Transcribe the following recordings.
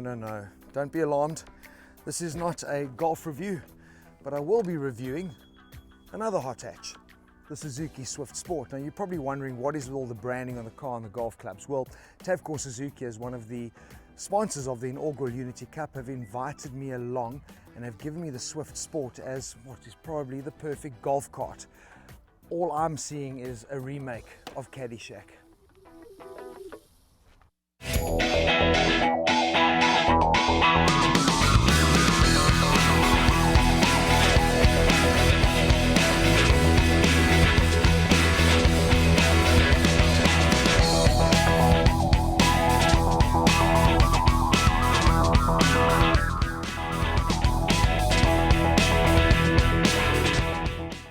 No. Don't be alarmed. This is not a golf review, but I will be reviewing another hot hatch, the Suzuki Swift Sport. Now you're probably wondering what is with all the branding on the car and the golf clubs. Well, Tavcore Suzuki, as one of the sponsors of the inaugural Unity Cup, have invited me along and have given me the Swift Sport as what is probably the perfect golf cart. All I'm seeing is a remake of Caddyshack.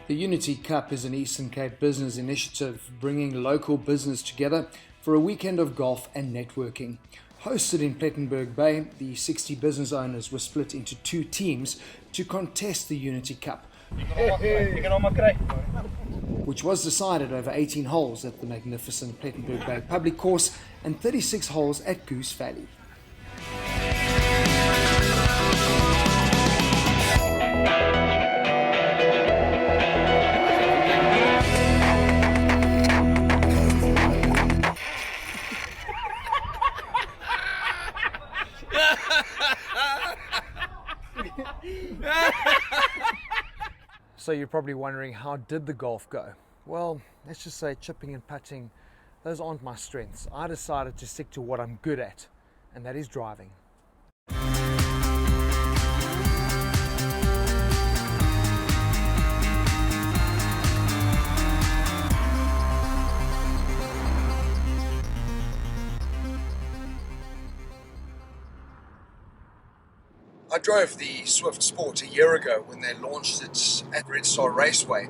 The Unity Cup is an Eastern Cape business initiative bringing local business together for a weekend of golf and networking. Hosted in Plettenberg Bay, the 60 business owners were split into two teams to contest the Unity Cup, which was decided over 18 holes at the magnificent Plettenberg Bay public course and 36 holes at Goose Valley. So you're probably wondering, how did the golf go? Well, let's just say chipping and putting, those aren't my strengths. I decided to stick to what I'm good at, and that is driving. I drove the Swift Sport a year ago when they launched it at Red Star Raceway,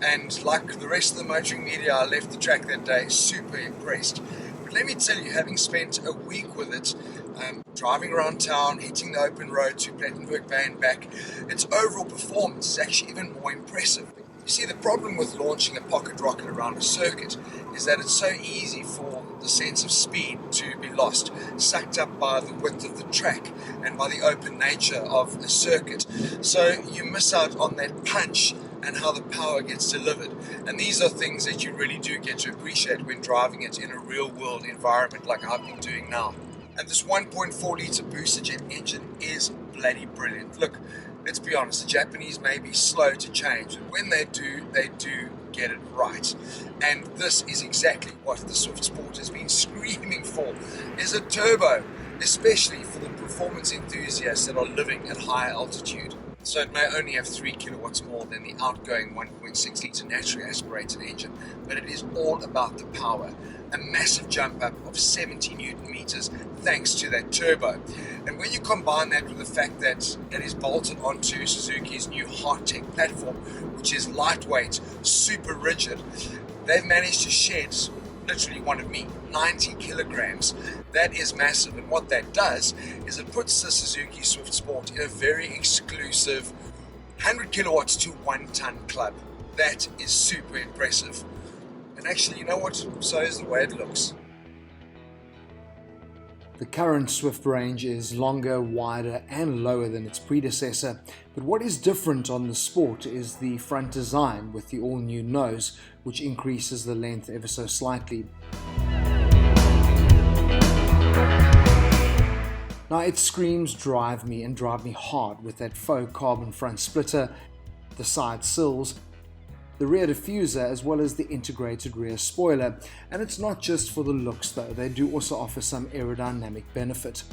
and like the rest of the motoring media, I left the track that day super impressed. But let me tell you, having spent a week with it, driving around town, hitting the open road to Plettenberg Bay and back, its overall performance is actually even more impressive. You see, the problem with launching a pocket rocket around a circuit is that it's so easy for the sense of speed to be lost, sucked up by the width of the track and by the open nature of a circuit. So you miss out on that punch and how the power gets delivered. And these are things that you really do get to appreciate when driving it in a real world environment like I've been doing now. And this 1.4 litre booster jet engine is bloody brilliant. Look, let's be honest, the Japanese may be slow to change, but when they do get it right. And this is exactly what the Swift Sport has been screaming for, is a turbo, especially for the performance enthusiasts that are living at higher altitude. So it may only have 3 kilowatts more than the outgoing 1.6 litre naturally aspirated engine, but it is all about the power. A massive jump up of 70 Newton meters thanks to that turbo. And when you combine that with the fact that it is bolted onto Suzuki's new Hardtech platform, which is lightweight, super rigid, they've managed to shed literally 90 kilograms. That is massive, and what that does is it puts the Suzuki Swift Sport in a very exclusive 100 kilowatts to 1 ton club. That is super impressive. And actually, you know what? So is the way it looks. The current Swift range is longer, wider and lower than its predecessor, but what is different on the Sport is the front design with the all-new nose, which increases the length ever so slightly. Now it screams drive me and drive me hard with that faux carbon front splitter, the side sills, the rear diffuser as well as the integrated rear spoiler. And it's not just for the looks though, they do also offer some aerodynamic benefit.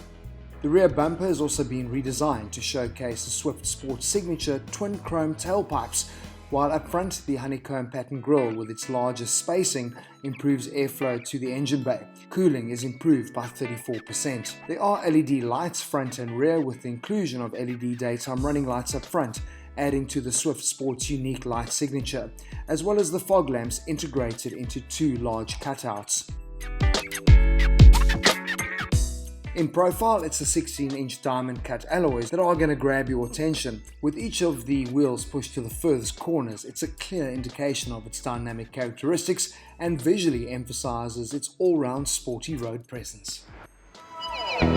The rear bumper has also been redesigned to showcase the Swift Sport's signature twin chrome tailpipes, while up front the honeycomb pattern grille with its larger spacing improves airflow to the engine bay. Cooling is improved by 34%. There are LED lights front and rear with the inclusion of LED daytime running lights up front, adding to the Swift Sport's unique light signature, as well as the fog lamps integrated into 2 large cutouts. In profile, it's the 16-inch diamond cut alloys that are going to grab your attention. With each of the wheels pushed to the furthest corners, it's a clear indication of its dynamic characteristics and visually emphasizes its all-round sporty road presence. You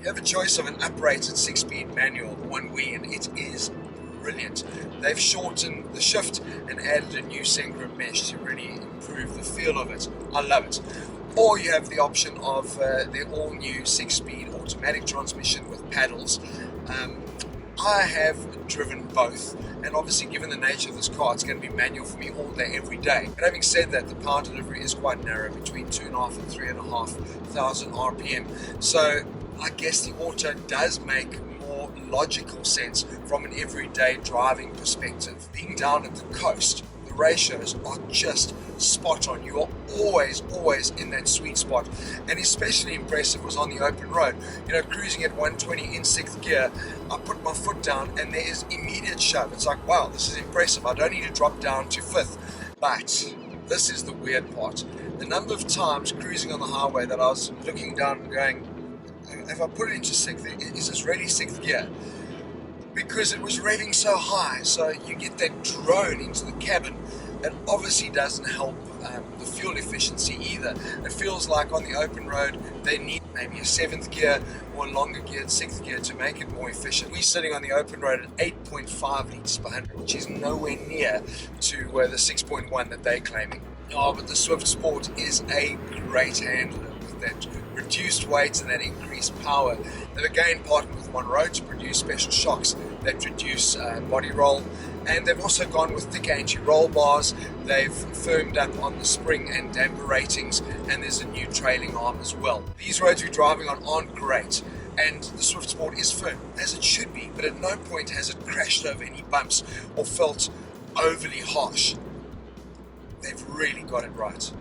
have a choice of an uprated 6-speed manual, one wheel, and it is brilliant. They've shortened the shift and added a new synchro mesh to really improve the feel of it. I love it. Or you have the option of their all-new 6-speed automatic transmission with paddles. I have driven both, and obviously given the nature of this car, it's going to be manual for me all day, every day. But having said that, the power delivery is quite narrow, between 2,500 and 3,500 RPM. So I guess the auto does make more logical sense from an everyday driving perspective. Being down at the coast, the ratios are just spot on. You are always in that sweet spot, and especially impressive was on the open road. Cruising at 120 in 6th gear, I put my foot down and there is immediate shove. It's like, wow, this is impressive. I don't need to drop down to 5th. But this is the weird part. The number of times cruising on the highway that I was looking down and going, if I put it into 6th, is this really 6th gear? Because it was revving so high, so you get that drone into the cabin. It obviously doesn't help the fuel efficiency either. It feels like on the open road they need maybe a 7th gear or a longer geared 6th gear to make it more efficient. We're sitting on the open road at 8.5 litres per 100, which is nowhere near to the 6.1 that they're claiming. Oh, but the Swift Sport is a great handler with that reduced weight and that increased power. They've again partnered with Monroe to produce special shocks that reduce body roll, and they've also gone with thick anti-roll bars. They've firmed up on the spring and damper ratings, and there's a new trailing arm as well. These roads we're driving on aren't great, and the Swift Sport is firm, as it should be, but at no point has it crashed over any bumps or felt overly harsh. They've really got it right.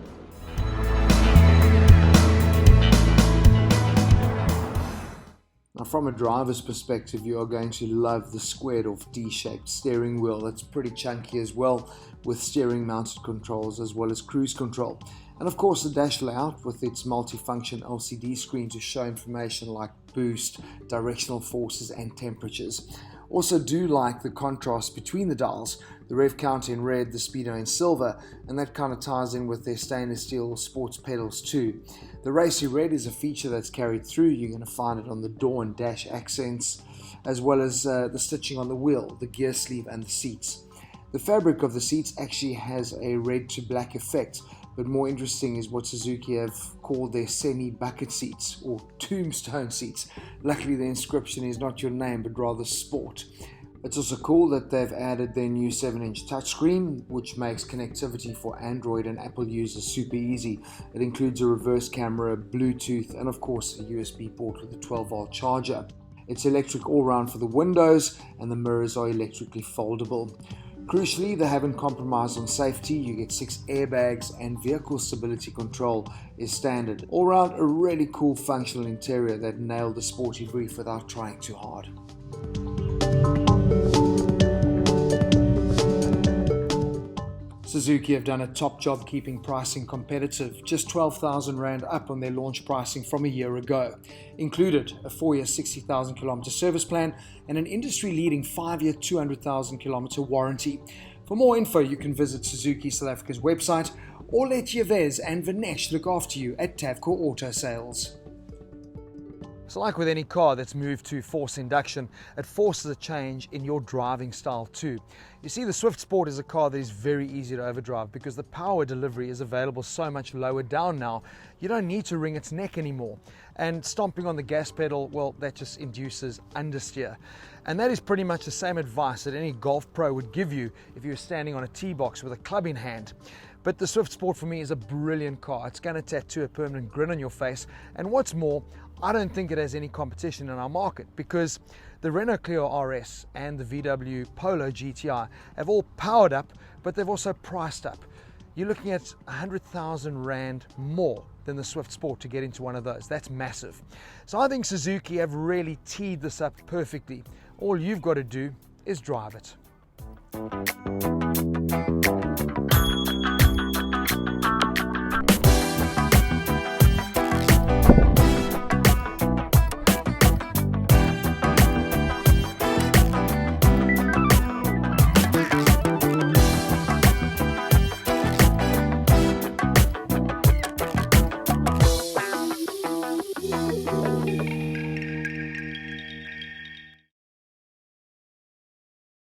Now, from a driver's perspective, you are going to love the squared off D-shaped steering wheel. It's pretty chunky as well, with steering mounted controls as well as cruise control. And of course the dash layout with its multifunction LCD screen to show information like boost, directional forces and temperatures. Also do like the contrast between the dials, the rev counter in red, the speedo in silver, and that kind of ties in with their stainless steel sports pedals too. The racy red is a feature that's carried through. You're going to find it on the door and dash accents, as well as the stitching on the wheel, the gear sleeve and the seats. The fabric of the seats actually has a red to black effect, but more interesting is what Suzuki have called their semi-bucket seats or tombstone seats. Luckily the inscription is not your name but rather sport. It's also cool that they've added their new 7-inch touchscreen, which makes connectivity for Android and Apple users super easy. It includes a reverse camera, Bluetooth, and of course a USB port with a 12-volt charger. It's electric all-round for the windows, and the mirrors are electrically foldable. Crucially, they haven't compromised on safety. You get 6 airbags and vehicle stability control is standard. All round, a really cool functional interior that nailed the sporty brief without trying too hard. Suzuki have done a top job keeping pricing competitive, just 12,000 Rand up on their launch pricing from a year ago. Included a 4-year 60,000 kilometer service plan and an industry-leading 5-year 200,000 kilometer warranty. For more info, you can visit Suzuki South Africa's website or let Yves and Vinesh look after you at Tavco Auto Sales. So like with any car that's moved to force induction, it forces a change in your driving style too. You see, the Swift Sport is a car that is very easy to overdrive because the power delivery is available so much lower down now. You don't need to wring its neck anymore. And stomping on the gas pedal, well, that just induces understeer. And that is pretty much the same advice that any golf pro would give you if you were standing on a tee box with a club in hand. But the Swift Sport for me is a brilliant car. It's going to tattoo a permanent grin on your face. And what's more, I don't think it has any competition in our market because the Renault Clio RS and the VW Polo GTI have all powered up, but they've also priced up. You're looking at 100,000 Rand more than the Swift Sport to get into one of those. That's massive. So I think Suzuki have really teed this up perfectly. All you've got to do is drive it.